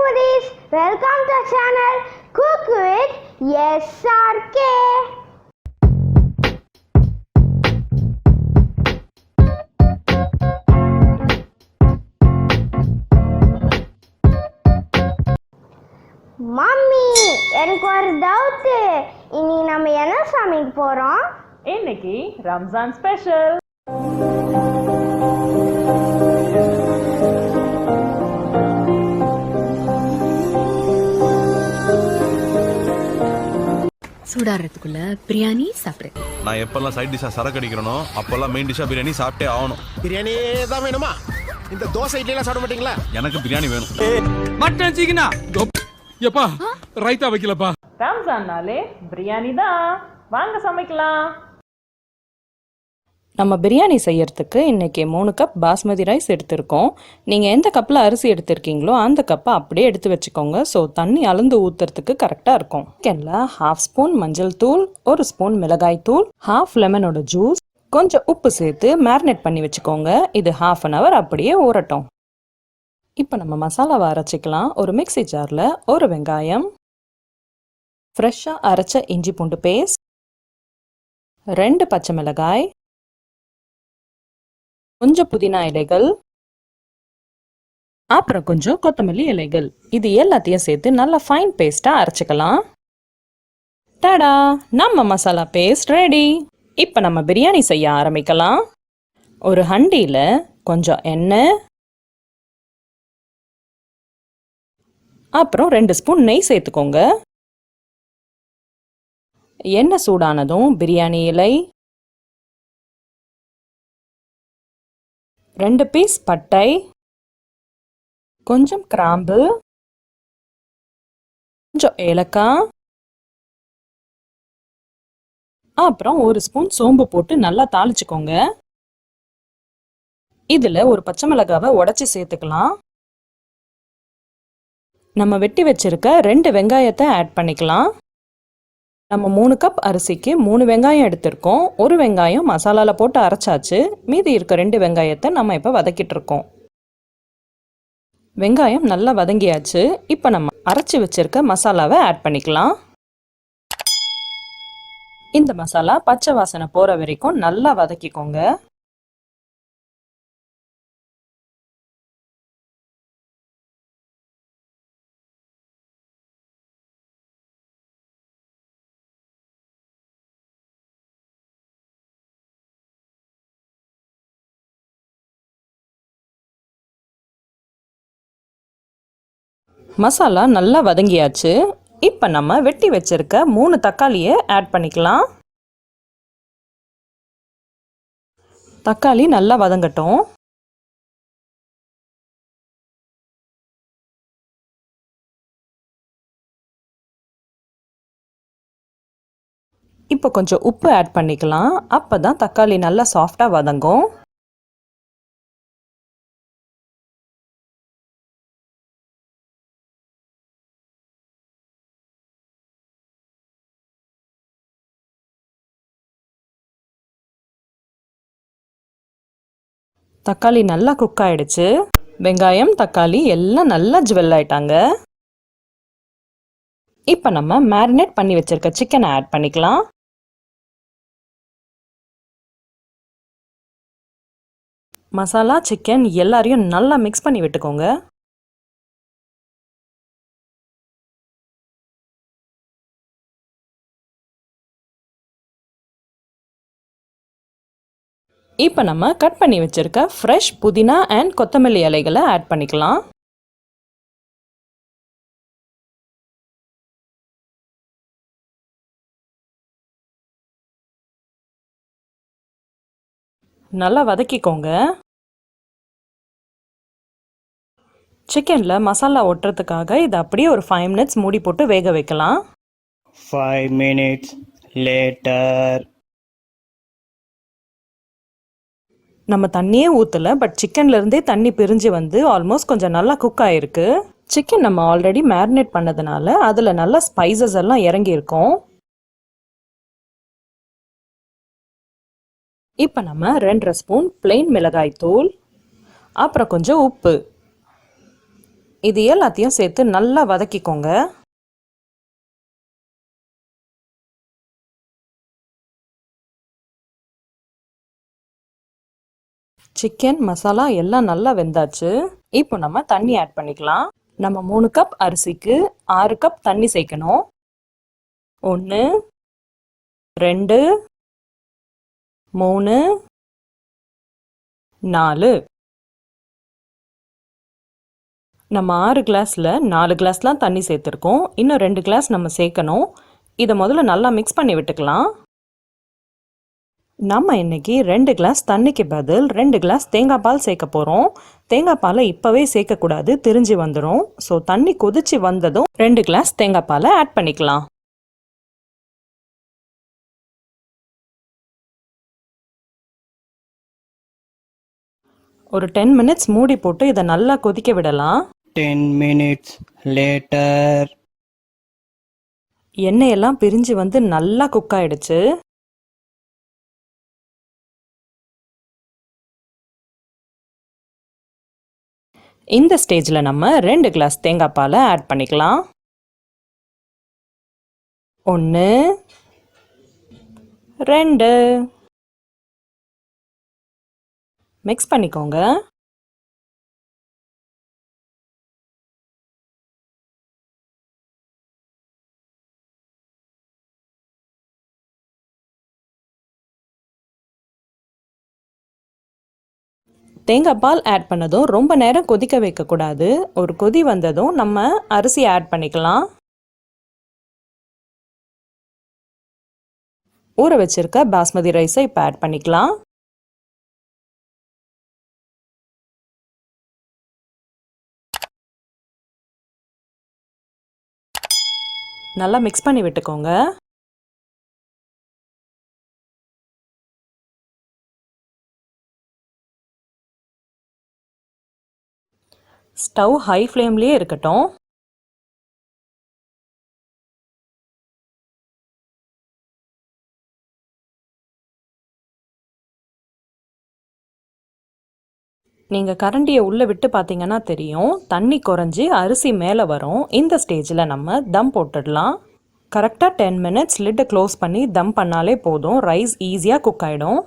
foodies, welcome to our channel Cook with SRK. Mummy, எனக்கு ஒரு doubt. இனி நம்ம என்ன சமைக்க போறோம்? இன்னைக்கு ரம்ஜான் ஸ்பெஷல். சூடாறதுக்குள்ள பிரியாணி சாப்பிடு. நான் எப்பெல்லாம் சைட் டிஷ்ஷா சரக்கு அடிக்கிறனோ அப்பெல்லாம் மெயின் டிஷ்ஷா பிரியாணி சாப்பிட்டே ஆகணும். பிரியாணி தான் வேணுமா? இந்த தோசை இட்லி எல்லாம் சாப்பிட மாட்டீங்களா? எனக்கு பிரியாணி வேணும். மட்டன் சிக்கனா எப்பா ரைத்தா வைக்கலப்பா. ரம்ஜான்னாலே பிரியாணி தான். வாங்க சமைக்கலாம். நம்ம பிரியாணி செய்யறதுக்கு இன்றைக்கி 3 கப் பாஸ்மதி ரைஸ் எடுத்திருக்கோம். நீங்கள் எந்த கப்பில் அரிசி எடுத்திருக்கீங்களோ அந்த கப்பை அப்படியே எடுத்து வச்சுக்கோங்க. ஸோ தண்ணி அளந்து ஊற்றுறதுக்கு கரெக்டாக இருக்கும். சிக்கனில் 1/2 ஸ்பூன் மஞ்சள் தூள், 1 ஸ்பூன் மிளகாய் தூள், 1/2 லெமனோட ஜூஸ், கொஞ்சம் உப்பு சேர்த்து மேரினேட் பண்ணி வச்சுக்கோங்க. இது 1/2 அன் ஹவர் அப்படியே ஊறட்டும். இப்போ நம்ம மசாலாவை அரைச்சிக்கலாம். ஒரு மிக்ஸி ஜாரில் 1 வெங்காயம், ஃப்ரெஷ்ஷாக அரைச்ச இஞ்சி பூண்டு பேஸ்ட், 2 பச்சை மிளகாய், கொஞ்சம் புதினா இலைகள், அப்புறம் கொஞ்சம் கொத்தமல்லி இலைகள், இது எல்லாத்தையும் சேர்த்து நல்லா ஃபைன் பேஸ்ட்டாக அரைச்சிக்கலாம். டடா, நம்ம மசாலா பேஸ்ட் ரெடி. இப்போ நம்ம பிரியாணி செய்ய ஆரம்பிக்கலாம். ஒரு ஹண்டியில் கொஞ்சம் எண்ணெய், அப்புறம் 2 ஸ்பூன் நெய் சேர்த்துக்கோங்க. எண்ணெய் சூடானதும் பிரியாணி இலை, 2 பீஸ் பட்டை, கொஞ்சம் கிராம்பு, கொஞ்சம் ஏலக்காய், அப்புறம் 1 ஸ்பூன் சோம்பு போட்டு நல்லா தாளிச்சுக்கோங்க. இதில் ஒரு பச்சை மிளகாவை உடைச்சி சேர்த்துக்கலாம். நம்ம வெட்டி வச்சிருக்க 2 வெங்காயத்தை ஆட் பண்ணிக்கலாம். நம்ம 3 கப் அரிசிக்கு 3 வெங்காயம் எடுத்திருக்கோம். 1 வெங்காயம் மசாலாவில் போட்டு அரைச்சாச்சு. மீதி இருக்க 2 வெங்காயத்தை நம்ம இப்போ வதக்கிட்டு இருக்கோம். வெங்காயம் நல்லா வதங்கியாச்சு. இப்போ நம்ம அரைச்சி வச்சிருக்க மசாலாவை ஆட் பண்ணிக்கலாம். இந்த மசாலா பச்சை வாசனை போகிற வரைக்கும் நல்லா வதக்கிக்கோங்க. மசாலா நல்லா வதங்கியாச்சு. இப்போ நம்ம வெட்டி வச்சிருக்க 3 தக்காளியை ஆட் பண்ணிக்கலாம். தக்காளி நல்லா வதங்கட்டும். இப்போ கொஞ்சம் உப்பு ஆட் பண்ணிக்கலாம். அப்போ தான் தக்காளி நல்லா சாஃப்டாக வதங்கும். தக்காளி நல்லா குக் ஆயிடுச்சு. வெங்காயம் தக்காளி எல்லாம் நல்லா ஜுவல் ஆயிட்டாங்க. இப்போ நம்ம மேரினேட் பண்ணி வச்சிருக்க சிக்கனை ஆட் பண்ணிக்கலாம். மசாலா சிக்கன் எல்லாரையும் நல்லா மிக்ஸ் பண்ணி விட்டுக்கோங்க. இப்போ நம்ம கட் பண்ணி வச்சிருக்க ஃப்ரெஷ் புதினா அண்ட் கொத்தமல்லி இலைகளை ஆட் பண்ணிக்கலாம். நல்லா வதக்கிக்கோங்க. சிக்கனில் மசாலா ஒட்டுறதுக்காக இதை அப்படியே ஒரு 5 மினிட்ஸ் மூடி போட்டு வேக வைக்கலாம். 5 minutes later. நம்ம தண்ணியே ஊற்றலை, பட் சிக்கன்லேருந்தே தண்ணி பிரிஞ்சு வந்து ஆல்மோஸ்ட் கொஞ்சம் நல்லா குக் ஆகிருக்கு. சிக்கன் நம்ம ஆல்ரெடி மேரினேட் பண்ணதுனால அதில் நல்லா ஸ்பைசஸ் எல்லாம் இறங்கியிருக்கும். இப்போ நம்ம 2.5 ஸ்பூன் பிளெயின் மிளகாய் தூள், அப்புறம் கொஞ்சம் உப்பு, இது எல்லாத்தையும் சேர்த்து நல்லா வதக்கிக்கோங்க. சிக்கன் மசாலா எல்லாம் நல்லா வெந்தாச்சு. இப்போ நம்ம தண்ணி ஆட் பண்ணிக்கலாம். நம்ம 3 கப் அரிசிக்கு 6 கப் தண்ணி சேர்க்கணும். 1 2 3 4. நம்ம 6 கிளாஸில் 4 கிளாஸ்லாம் தண்ணி சேர்த்துருக்கோம். இன்னும் 2 கிளாஸ் நம்ம சேர்க்கணும். இதை முதல்ல நல்லா மிக்ஸ் பண்ணி விட்டுக்கலாம். நம்ம இன்னைக்கு 2 கிளாஸ் தண்ணிக்கு பதில் 2 கிளாஸ் தேங்காய் பால் சேர்க்க போகிறோம். தேங்காய் பாலை இப்போவே சேர்க்கக்கூடாது, திரிஞ்சு வந்துடும். ஸோ தண்ணி கொதிச்சு வந்ததும் 2 கிளாஸ் தேங்காய் பாலை ஆட் பண்ணிக்கலாம். ஒரு 10 மினிட்ஸ் மூடி போட்டு இதை நல்லா கொதிக்க விடலாம். 10 minutes later. எண்ணெயெல்லாம் பிரிஞ்சு வந்து நல்லா குக் ஆயிடுச்சு. இந்த ஸ்டேஜில் நம்ம 2 கிளாஸ் தேங்காய் பாலை ஆட் பண்ணிக்கலாம். 1 2. மிக்ஸ் பண்ணிக்கோங்க. தேங்காய் பால் ஆட் பண்ணதும் ரொம்ப நேரம் கொதிக்க வைக்கக்கூடாது. ஒரு கொதி வந்ததும் நம்ம அரிசி ஆட் பண்ணிக்கலாம். ஊற வச்சிருக்க பாஸ்மதி ரைஸை இப்போ ஆட் பண்ணிக்கலாம். நல்லா மிக்ஸ் பண்ணி விட்டுக்கோங்க. ஸ்டவ் ஹை ஃப்ளேம்லேயே இருக்கட்டும். நீங்கள் கரண்டியை உள்ளே விட்டு பார்த்தீங்கன்னா தெரியும், தண்ணி குறைஞ்சி அரிசி மேலே வரும். இந்த ஸ்டேஜில் நம்ம தம் போட்டுடலாம். கரெக்டாக 10 மினிட்ஸ் லிட்டை க்ளோஸ் பண்ணி தம் பண்ணாலே போதும். ரைஸ் ஈஸியாக குக் ஆகிடும்.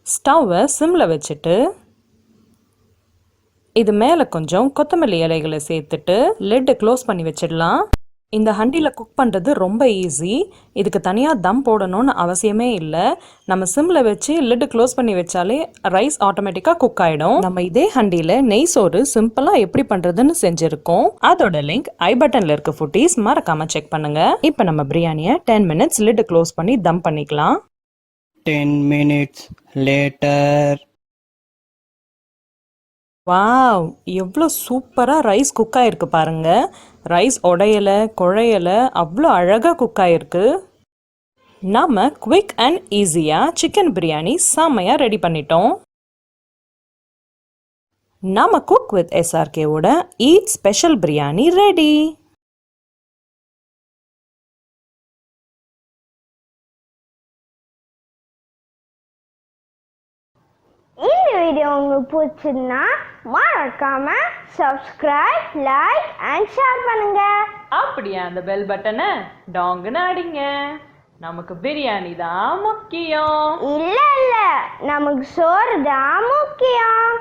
ஸ்டவ்வை சிம்மில் வச்சுட்டு இது மேலே கொஞ்சம் கொத்தமல்லி இலைகளை சேர்த்துட்டு லிட்டை க்ளோஸ் பண்ணி வச்சிடலாம். இந்த ஹண்டியில் குக் பண்ணுறது ரொம்ப ஈஸி. இதுக்கு தனியாக தம் போடணும்னு அவசியமே இல்லை. நம்ம சிம்மில் வச்சு லிட்டு க்ளோஸ் பண்ணி வச்சாலே ரைஸ் ஆட்டோமேட்டிக்காக குக் ஆகிடும். நம்ம இதே ஹண்டியில் நெய் சோறு சிம்பிளாக எப்படி பண்ணுறதுன்னு செஞ்சுருக்கோம். அதோட லிங்க் ஐ பட்டனில் இருக்க ஃபுட்டீஸ் மறக்காமல் செக் பண்ணுங்கள். இப்போ நம்ம பிரியாணியை 10 மினிட்ஸ் லிட்டு க்ளோஸ் பண்ணி தம் பண்ணிக்கலாம். 10 minutes later. வாவ், எவ்வளோ சூப்பராக ரைஸ் குக் ஆகிருக்கு பாருங்க. ரைஸ் உடையலை குழையலை, அவ்வளோ அழகாக குக் ஆகிருக்கு. நாம் குவிக் அண்ட் ஈஸியாக சிக்கன் பிரியாணி செம்மையாக ரெடி பண்ணிட்டோம். நம்ம குக் வித் SRKவோட ஈட் ஸ்பெஷல் பிரியாணி ரெடி. இந்த வீடியோ உங்களுக்கு பிடிச்சிருந்தா மறக்காம சப்ஸ்கிரைப், லைக் அண்ட் ஷேர் பண்ணுங்க. அப்படியே அந்த பெல் பட்டனை டாங்குன்னு அடிங்க. நமக்கு பிரியாணி தான் முக்கியம். இல்ல நமக்கு சோறு தான் முக்கியம்.